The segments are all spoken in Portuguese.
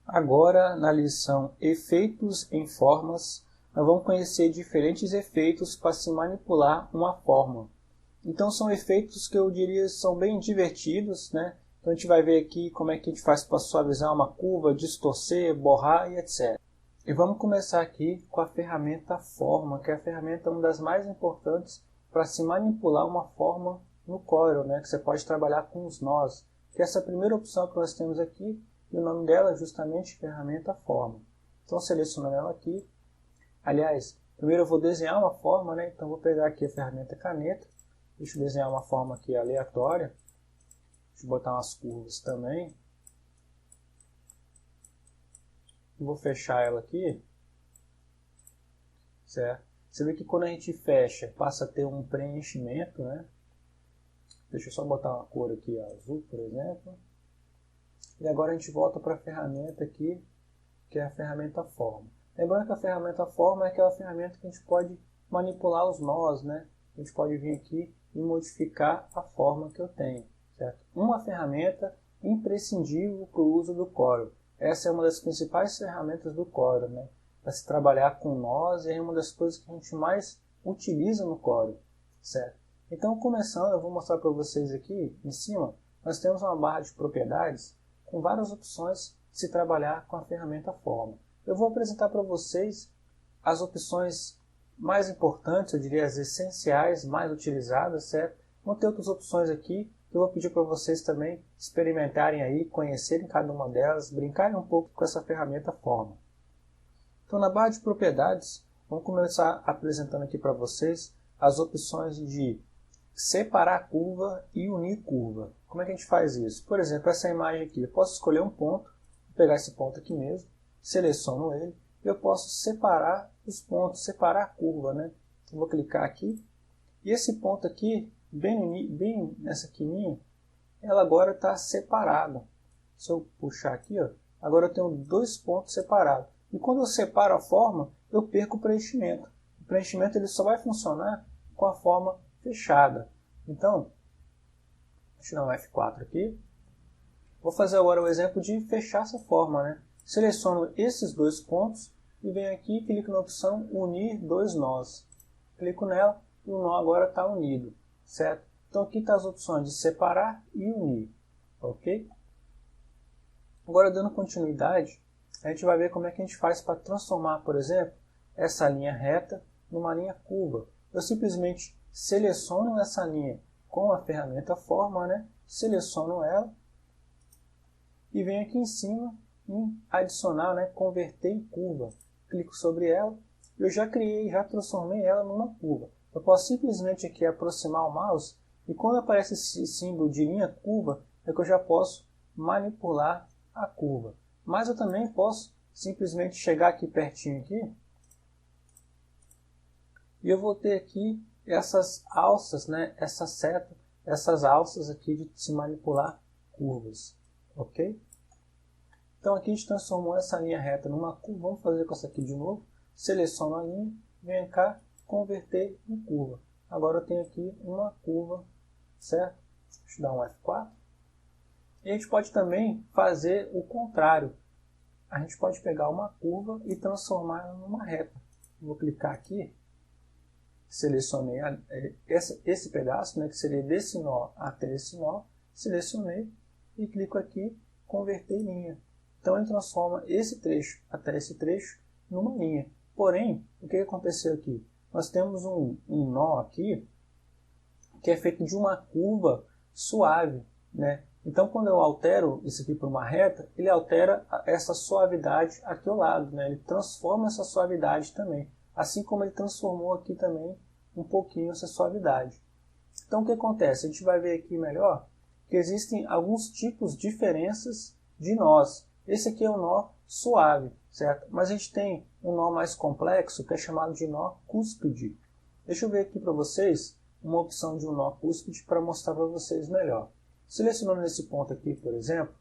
Agora, na lição Efeitos em Formas, nós vamos conhecer diferentes efeitos para se manipular uma forma. Então, são efeitos que eu diria são bem divertidos, né? Então, a gente vai ver aqui como é que a gente faz para suavizar uma curva, distorcer, borrar e etc. E vamos começar aqui com a ferramenta Forma, que é a ferramenta uma das mais importantes para se manipular uma forma no Corel, né? Que você pode trabalhar com os nós. Que é essa primeira opção que nós temos aqui, e o nome dela é justamente ferramenta Forma. Então, selecionando ela aqui. Aliás, primeiro eu vou desenhar uma forma, né? Então, vou pegar aqui a ferramenta Caneta. Deixa eu desenhar uma forma aqui aleatória. Deixa eu botar umas curvas também. Vou fechar ela aqui. Certo? Você vê que quando a gente fecha, passa a ter um preenchimento, né? Deixa eu só botar uma cor aqui, azul, por exemplo. E agora a gente volta para a ferramenta aqui, que é a ferramenta Forma. Lembrando que a ferramenta Forma é aquela ferramenta que a gente pode manipular os nós, né? A gente pode vir aqui e modificar a forma que eu tenho, certo? Uma ferramenta imprescindível para o uso do Corel. Essa é uma das principais ferramentas do Corel, né? Para se trabalhar com nós, é uma das coisas que a gente mais utiliza no Corel, certo? Então, começando, eu vou mostrar para vocês aqui, em cima, nós temos uma barra de propriedades com várias opções de se trabalhar com a ferramenta Forma. Eu vou apresentar para vocês as opções mais importantes, eu diria as essenciais, mais utilizadas, certo? Vão ter outras opções aqui que eu vou pedir para vocês também experimentarem aí, conhecerem cada uma delas, brincarem um pouco com essa ferramenta Forma. Então, na barra de propriedades, vamos começar apresentando aqui para vocês as opções de separar curva e unir curva. Como é que a gente faz isso? Por exemplo, essa imagem aqui, eu posso escolher um ponto, vou pegar esse ponto aqui mesmo, seleciono ele, e eu posso separar os pontos, separar a curva, né? Eu vou clicar aqui, e esse ponto aqui, bem nessa quininha, ela agora está separada. Se eu puxar aqui, ó, agora eu tenho dois pontos separados. E quando eu separo a forma, eu perco o preenchimento. O preenchimento ele só vai funcionar com a forma fechada. Então, deixa eu dar um F4 aqui. Vou fazer agora o exemplo de fechar essa forma, né? Seleciono esses dois pontos e venho aqui e clico na opção Unir dois nós. Clico nela e o nó agora está unido, certo? Então aqui estão as opções de separar e unir, ok? Agora, dando continuidade, a gente vai ver como é que a gente faz para transformar, por exemplo, essa linha reta numa linha curva. Eu simplesmente seleciono essa linha com a ferramenta Forma, né? Seleciono ela e venho aqui em cima em adicionar, né? Converter em curva. Clico sobre ela e eu já transformei ela numa curva. Eu posso simplesmente aqui aproximar o mouse e quando aparece esse símbolo de linha curva, é que eu já posso manipular a curva. Mas eu também posso simplesmente chegar aqui pertinho aqui e eu vou ter aqui essas alças, né? Essa seta, essas alças aqui de se manipular curvas, ok? Então aqui a gente transformou essa linha reta numa curva. Vamos fazer com essa aqui de novo. Seleciono a linha, venho cá, converter em curva. Agora eu tenho aqui uma curva, certo? Deixa eu dar um F4. E a gente pode também fazer o contrário. A gente pode pegar uma curva e transformá-la numa reta. Vou clicar aqui, selecionei esse pedaço, né, que seria desse nó até esse nó, selecionei e clico aqui, converter em linha. Então ele transforma esse trecho até esse trecho numa linha. Porém, o que aconteceu aqui? Nós temos um nó aqui que é feito de uma curva suave, né? Então quando eu altero isso aqui para uma reta, ele altera essa suavidade aqui ao lado, né? Ele transforma essa suavidade também, assim como ele transformou aqui também um pouquinho essa suavidade. Então o que acontece? A gente vai ver aqui melhor que existem alguns tipos de diferenças de nós. Esse aqui é um nó suave, certo? Mas a gente tem um nó mais complexo que é chamado de nó cúspide. Deixa eu ver aqui para vocês uma opção de um nó cúspide para mostrar para vocês melhor. Selecionando esse ponto aqui, por exemplo,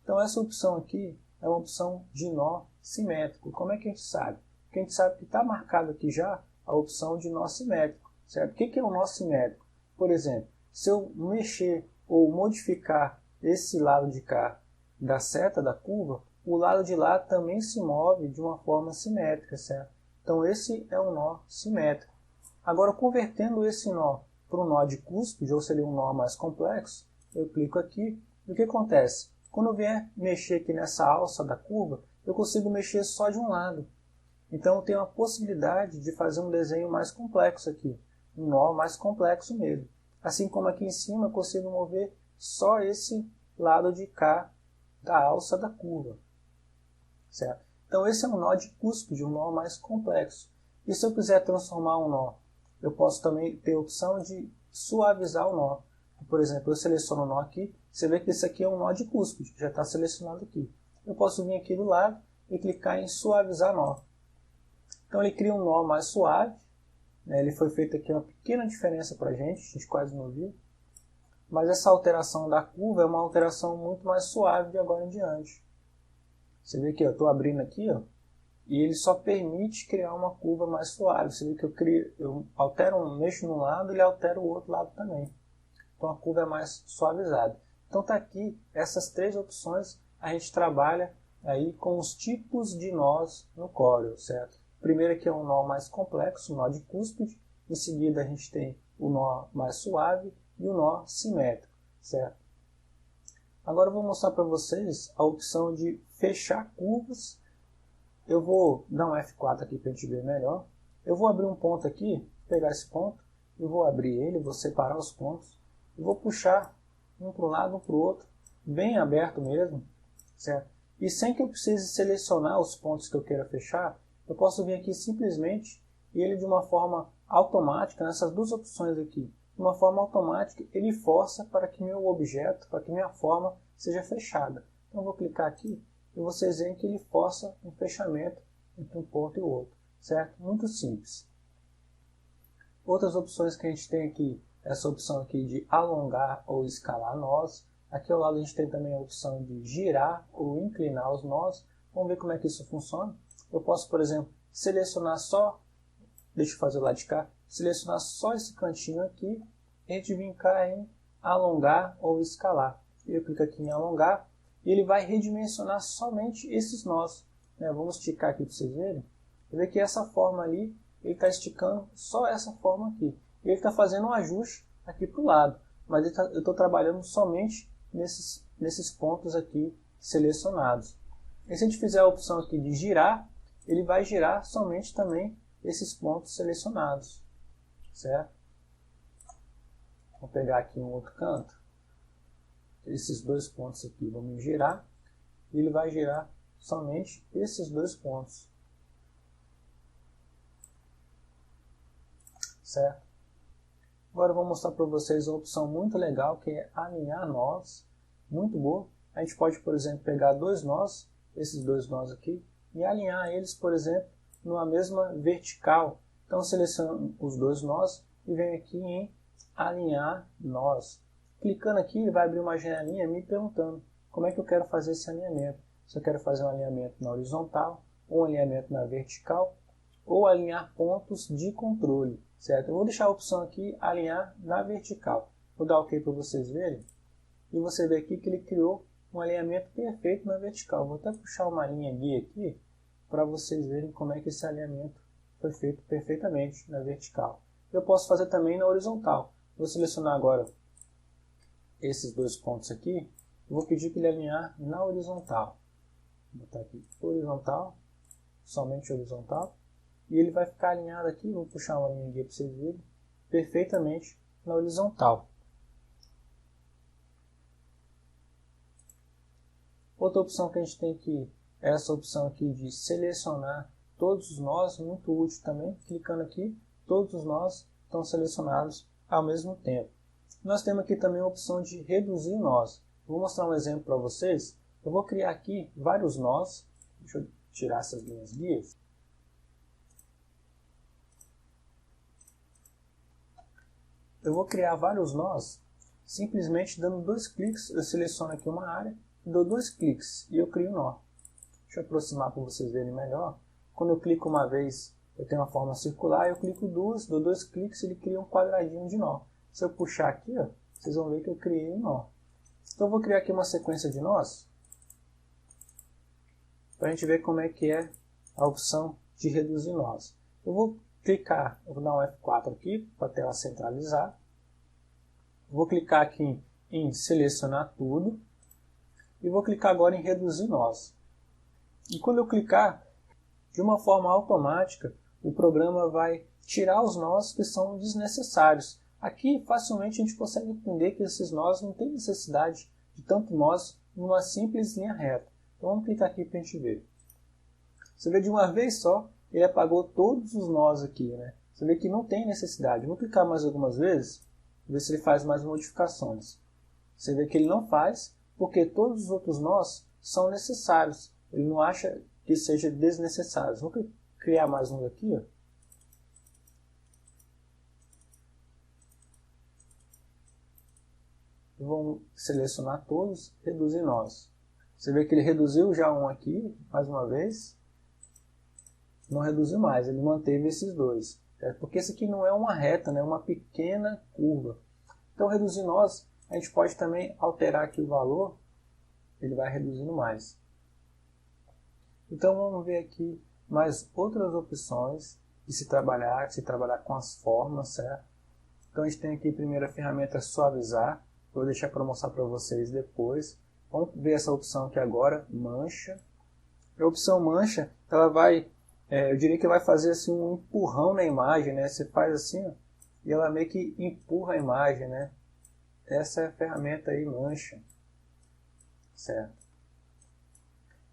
então essa opção aqui é uma opção de nó simétrico. Como é que a gente sabe? Porque a gente sabe que está marcado aqui já a opção de nó simétrico, certo? O que é um nó simétrico? Por exemplo, se eu mexer ou modificar esse lado de cá da seta da curva, o lado de lá também se move de uma forma simétrica, certo? Então esse é um nó simétrico. Agora, convertendo esse nó para um nó de cúspide, ou seria um nó mais complexo, eu clico aqui, e o que acontece? Quando eu vier mexer aqui nessa alça da curva, eu consigo mexer só de um lado. Então eu tenho a possibilidade de fazer um desenho mais complexo aqui, um nó mais complexo mesmo. Assim como aqui em cima eu consigo mover só esse lado de cá da alça da curva, certo? Então esse é um nó de cúspide, um nó mais complexo. E se eu quiser transformar um nó, eu posso também ter a opção de suavizar o nó. Por exemplo, eu seleciono o nó aqui, você vê que esse aqui é um nó de cúspide, que já está selecionado aqui. Eu posso vir aqui do lado e clicar em suavizar nó. Então ele cria um nó mais suave, né? Ele foi feito aqui uma pequena diferença para a gente quase não viu. Mas essa alteração da curva é uma alteração muito mais suave de agora em diante. Você vê que eu estou abrindo aqui, ó, e ele só permite criar uma curva mais suave. Você vê que eu altero mexo num lado e ele altera o outro lado também. Então a curva é mais suavizada. Então está aqui essas três opções. A gente trabalha aí com os tipos de nós no Corel, certo? Primeiro aqui é um nó mais complexo, um nó de cúspide. Em seguida a gente tem o nó mais suave e o nó simétrico, certo? Agora eu vou mostrar para vocês a opção de fechar curvas. Eu vou dar um F4 aqui para a gente ver melhor. Eu vou abrir um ponto aqui, pegar esse ponto, e vou abrir ele, vou separar os pontos, e vou puxar um para um lado, um para o outro, bem aberto mesmo, certo? E sem que eu precise selecionar os pontos que eu queira fechar, eu posso vir aqui simplesmente, e ele de uma forma automática, nessas duas opções aqui, de uma forma automática, ele força para que meu objeto, para que minha forma seja fechada. Então eu vou clicar aqui, e vocês veem que ele força um fechamento entre um ponto e o outro, certo? Muito simples. Outras opções que a gente tem aqui, essa opção aqui de alongar ou escalar nós. Aqui ao lado a gente tem também a opção de girar ou inclinar os nós. Vamos ver como é que isso funciona. Eu posso, por exemplo, selecionar só, deixa eu fazer o lado de cá, selecionar só esse cantinho aqui, e a gente vir cá em alongar ou escalar. Eu clico aqui em alongar, e ele vai redimensionar somente esses nós. Vamos esticar aqui para vocês verem. Você vê que essa forma ali, ele está esticando só essa forma aqui. E ele está fazendo um ajuste aqui para o lado. Mas eu estou trabalhando somente nesses pontos aqui selecionados. E se a gente fizer a opção aqui de girar, ele vai girar somente também esses pontos selecionados. Certo? Vou pegar aqui um outro canto. Esses dois pontos aqui, vamos girar, e ele vai girar somente esses dois pontos, certo? Agora eu vou mostrar para vocês uma opção muito legal, que é alinhar nós, muito boa. A gente pode, por exemplo, pegar dois nós, esses dois nós aqui, e alinhar eles, por exemplo, numa mesma vertical. Então seleciono os dois nós e venho aqui em alinhar nós. Clicando aqui, ele vai abrir uma janelinha me perguntando como é que eu quero fazer esse alinhamento. Se eu quero fazer um alinhamento na horizontal, ou um alinhamento na vertical, ou alinhar pontos de controle, certo? Eu vou deixar a opção aqui, alinhar na vertical. Vou dar OK para vocês verem. E você vê aqui que ele criou um alinhamento perfeito na vertical. Vou até puxar uma linha guia aqui, para vocês verem como é que esse alinhamento foi feito perfeitamente na vertical. Eu posso fazer também na horizontal. Vou selecionar agora esses dois pontos aqui, eu vou pedir para ele alinhar na horizontal. Vou botar aqui horizontal, somente horizontal, e ele vai ficar alinhado aqui, vou puxar uma linha aqui para vocês verem, perfeitamente na horizontal. Outra opção que a gente tem aqui, é essa opção aqui de selecionar todos os nós, muito útil também, clicando aqui, todos os nós estão selecionados ao mesmo tempo. Nós temos aqui também a opção de reduzir nós. Vou mostrar um exemplo para vocês. Eu vou criar aqui vários nós. Deixa eu tirar essas linhas guias. Eu vou criar vários nós, simplesmente dando dois cliques. Eu seleciono aqui uma área, dou dois cliques e eu crio um nó. Deixa eu aproximar para vocês verem melhor. Quando eu clico uma vez, eu tenho uma forma circular. Eu clico duas, dou dois cliques e ele cria um quadradinho de nó. Se eu puxar aqui, ó, vocês vão ver que eu criei um nó. Então eu vou criar aqui uma sequência de nós. para a gente ver como é que é a opção de reduzir nós. Eu vou clicar, eu vou dar um F4 aqui para a tela centralizar. Vou clicar aqui em selecionar tudo e vou clicar agora em reduzir nós. E quando eu clicar, de uma forma automática, o programa vai tirar os nós que são desnecessários. Aqui facilmente a gente consegue entender que esses nós não têm necessidade de tanto nós numa simples linha reta. Então vamos clicar aqui para a gente ver. Você vê de uma vez só, ele apagou todos os nós aqui, né? Você vê que não tem necessidade. Vou clicar mais algumas vezes, ver se ele faz mais modificações. Você vê que ele não faz, porque todos os outros nós são necessários. Ele não acha que seja desnecessário. Vou criar mais um aqui, ó. Vamos selecionar todos, reduzir nós. Você vê que ele reduziu já um aqui, mais uma vez. Não reduziu mais, ele manteve esses dois. Porque esse aqui não é uma reta, né? É uma pequena curva. Então, reduzir nós, a gente pode também alterar aqui o valor, ele vai reduzindo mais. Então, vamos ver aqui mais outras opções de se trabalhar com as formas, certo? Então, a gente tem aqui primeiro a ferramenta suavizar, vou deixar para mostrar para vocês depois. Vamos ver essa opção aqui agora, mancha. A opção mancha, ela vai, eu diria que vai fazer assim um empurrão na imagem, né? Você faz assim, ó, e ela meio que empurra a imagem, né? Essa é a ferramenta aí, mancha, certo?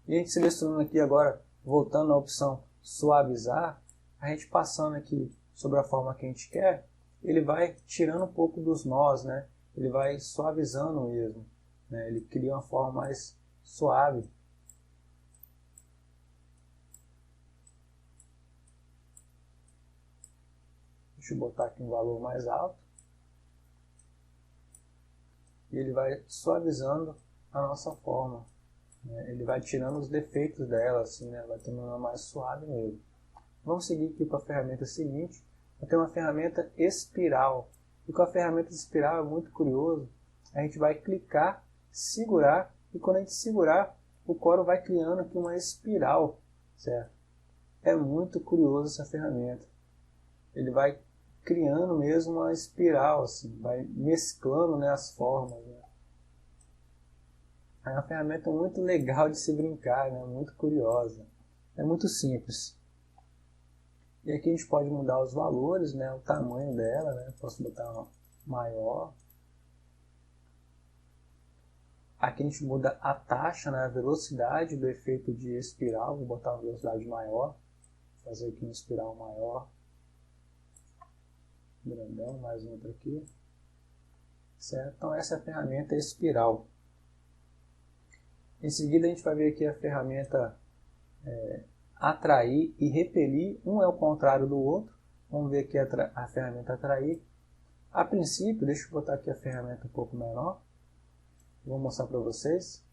E a gente selecionando aqui agora, voltando à opção suavizar, a gente passando aqui sobre a forma que a gente quer, ele vai tirando um pouco dos nós, né? Ele vai suavizando mesmo, né? Ele cria uma forma mais suave. Deixa eu botar aqui um valor mais alto. E ele vai suavizando a nossa forma, né? Ele vai tirando os defeitos dela, assim, né? Vai tornando mais suave mesmo. Vamos seguir aqui para a ferramenta seguinte. Eu tenho uma ferramenta espiral. E com a ferramenta espiral é muito curioso. A gente vai clicar, segurar, e quando a gente segurar, o Corel vai criando aqui uma espiral, certo? É muito curioso essa ferramenta. Ele vai criando mesmo uma espiral, assim, vai mesclando, né, as formas, né? É uma ferramenta muito legal de se brincar, né? Muito curiosa. É muito simples. E aqui a gente pode mudar os valores, né? O tamanho dela, né? Posso botar uma maior. Aqui a gente muda a taxa, né? A velocidade do efeito de espiral. Vou botar uma velocidade maior. Vou fazer aqui uma espiral maior. Grandão, mais outra aqui. Certo? Então essa é a ferramenta espiral. Em seguida a gente vai ver aqui a ferramenta atrair e repelir. Um é o contrário do outro. Vamos ver aqui a ferramenta atrair. A princípio, deixa eu botar aqui a ferramenta um pouco menor. Vou mostrar para vocês.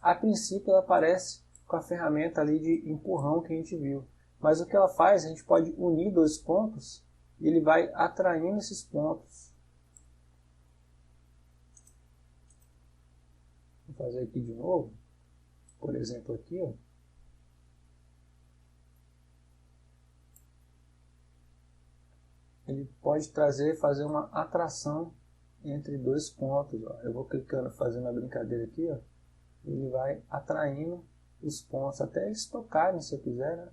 A princípio ela aparece com a ferramenta ali de empurrão que a gente viu. Mas o que ela faz, a gente pode unir dois pontos e ele vai atraindo esses pontos. Vou fazer aqui de novo. Por exemplo, aqui, ó. Ele pode fazer uma atração entre dois pontos. Ó. Eu vou clicando, fazendo a brincadeira aqui, ó. Ele vai atraindo os pontos, até eles tocarem, se eu quiser, né?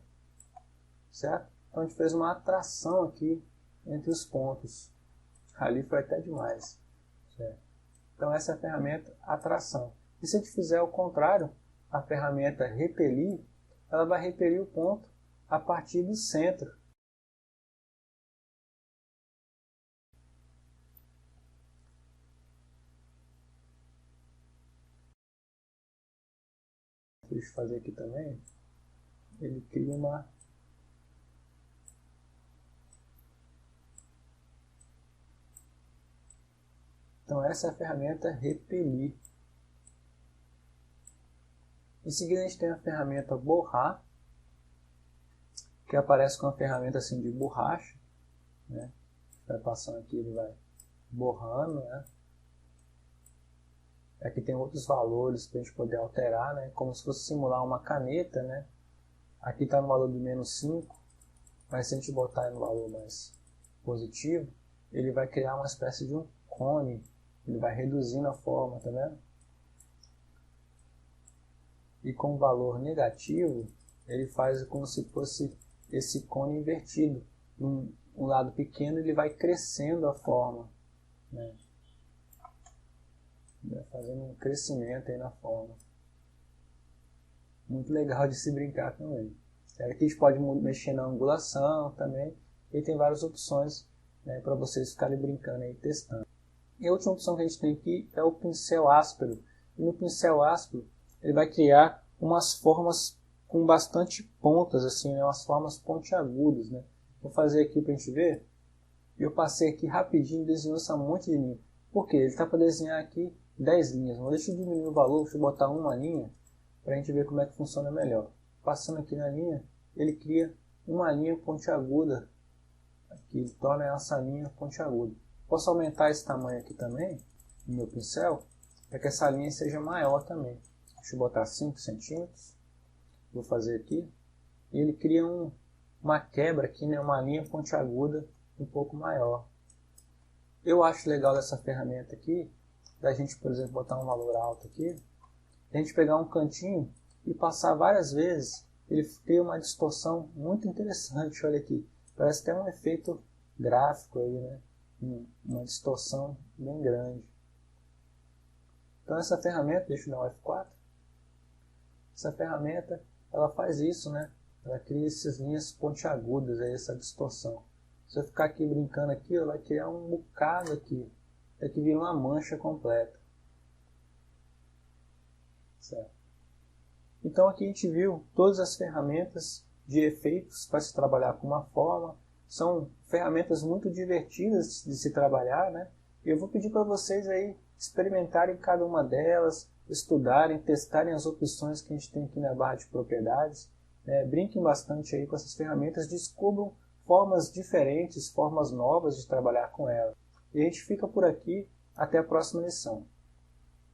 Certo? Então a gente fez uma atração aqui entre os pontos. Ali foi até demais. Certo? Então essa é a ferramenta atração. E se a gente fizer o contrário, a ferramenta repelir, ela vai repelir o ponto a partir do centro. Deixa eu fazer aqui também. Ele cria uma... Então essa é a ferramenta repelir. Em seguida a gente tem a ferramenta borrar, que aparece com a ferramenta assim de borracha, né? Vai passando aqui, ele vai borrando, né? Aqui tem outros valores para a gente poder alterar, né? Como se fosse simular uma caneta, né? Aqui está no valor de -5, mas se a gente botar no valor mais positivo, ele vai criar uma espécie de um cone. Ele vai reduzindo a forma, tá vendo? E com o valor negativo, ele faz como se fosse esse cone invertido. Um lado pequeno ele vai crescendo a forma, né? Vai fazendo um crescimento aí na forma. Muito legal de se brincar com ele. Aqui a gente pode mexer na angulação também. E tem várias opções, né, para vocês ficarem brincando aí, testando. E a última opção que a gente tem aqui é o pincel áspero. E no pincel áspero ele vai criar umas formas com bastante pontas, assim, né, umas formas pontiagudas, né? Vou fazer aqui para a gente ver. Eu passei aqui rapidinho, desenhou essa monte de linha. Por quê? Ele está para desenhar aqui 10 linhas. Mas deixa eu diminuir o valor, deixa eu botar uma linha para a gente ver como é que funciona melhor. Passando aqui na linha, ele cria uma linha pontiaguda. Aqui, ele torna essa linha pontiaguda. Posso aumentar esse tamanho aqui também, no meu pincel, para que essa linha seja maior também. Deixa eu botar 5 centímetros. Vou fazer aqui. E ele cria uma quebra aqui, né, uma linha pontiaguda um pouco maior. Eu acho legal dessa ferramenta aqui, da gente, por exemplo, botar um valor alto aqui, a gente pegar um cantinho e passar várias vezes, ele cria uma distorção muito interessante, olha aqui. Parece ter um efeito gráfico aí, né? Uma distorção bem grande. Então essa ferramenta, deixa eu dar um F4. Essa ferramenta, ela faz isso, né? Ela cria essas linhas pontiagudas, aí, essa distorção. Se eu ficar aqui brincando aqui, ela vai criar um bocado aqui. Até que vira uma mancha completa. Certo? Então aqui a gente viu todas as ferramentas de efeitos para se trabalhar com uma forma. São ferramentas muito divertidas de se trabalhar, né? E eu vou pedir para vocês aí experimentarem cada uma delas, estudarem, testarem as opções que a gente tem aqui na barra de propriedades. Brinquem bastante aí com essas ferramentas, descubram formas diferentes, formas novas de trabalhar com elas. E a gente fica por aqui, até a próxima lição.